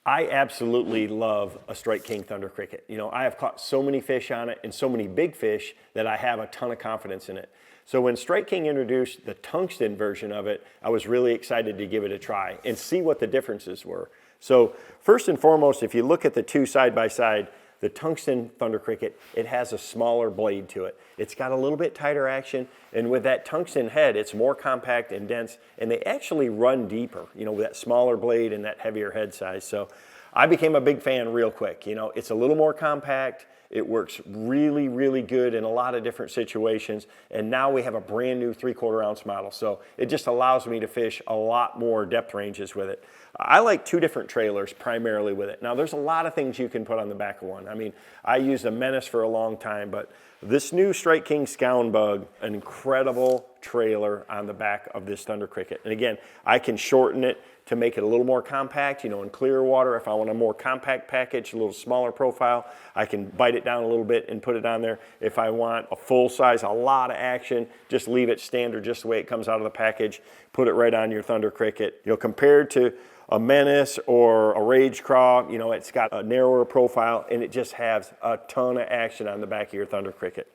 I absolutely love a Strike King Thunder Cricket. You know, I have caught so many fish on it and so many big fish that I have a ton of confidence in it. So when Strike King introduced the tungsten version of it, I was really excited to give it a try and see what the differences were. So first and foremost, if you look at the two side by side, the tungsten Thunder Cricket, it has a smaller blade to it. It's got a little bit tighter action, and with that tungsten head, it's more compact and dense, and they actually run deeper, you know, with that smaller blade and that heavier head size. So I became a big fan real quick. You know, it's a little more compact. It works really, really good in a lot of different situations. And now we have a brand new 3/4 ounce model. So it just allows me to fish a lot more depth ranges with it. I like two different trailers primarily with it. Now there's a lot of things you can put on the back of one. I mean, I used a Menace for a long time, but this new Strike King Scound Bug, an incredible trailer on the back of this Thunder Cricket. And again, I can shorten it to make it a little more compact, you know, in clear water. If I want a more compact package, a little smaller profile, I can bite it down a little bit and put it on there. If I want a full size, a lot of action, just leave it standard just the way it comes out of the package, put it right on your Thunder Cricket. You know, compared to a Menace or a Rage Craw, you know, it's got a narrower profile and it just has a ton of action on the back of your Thunder Cricket.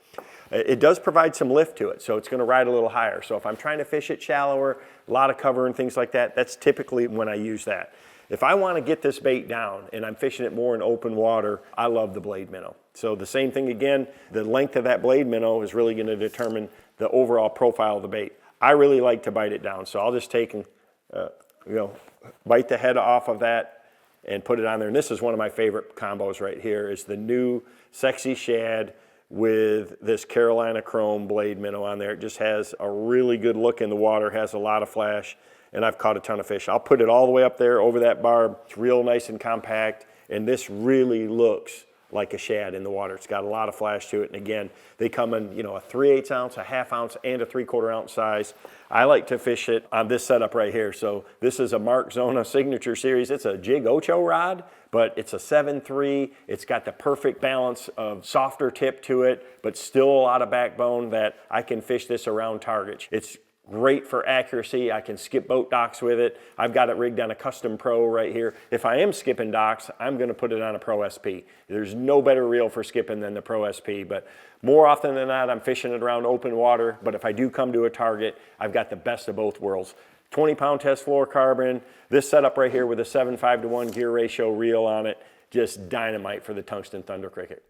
It does provide some lift to it, so it's going to ride a little higher. So if I'm trying to fish it shallower, a lot of cover and things like that, that's typically when I use that. If I want to get this bait down and I'm fishing it more in open water, I love the blade minnow. So the same thing again, the length of that blade minnow is really going to determine the overall profile of the bait. I really like to bite it down, so I'll just take and bite the head off of that and put it on there. And this is one of my favorite combos right here, is the new Sexy Shad with this Carolina Chrome blade minnow on there. It just has a really good look in the water, has a lot of flash, and I've caught a ton of fish. I'll put it all the way up there over that barb. It's real nice and compact, and this really looks like a shad in the water. It's got a lot of flash to it, and again, they come in, you know, a 3/8 ounce, a 1/2 ounce, and a 3/4 ounce size. I like to fish it on this setup right here. So this is a Mark Zona Signature Series. It's a Jig Ocho rod, but it's a 7.3. It's got the perfect balance of softer tip to it, but still a lot of backbone that I can fish this around targets. It's great for accuracy. I can skip boat docks with it. I've got it rigged on a Custom Pro right here. If I am skipping docks, I'm going to put it on a Pro SP. There's no better reel for skipping than the Pro SP, but more often than not, I'm fishing it around open water. But if I do come to a target, I've got the best of both worlds. 20-pound test fluorocarbon, this setup right here with a 7.5 to 1 gear ratio reel on it, just dynamite for the Tungsten Thunder Cricket.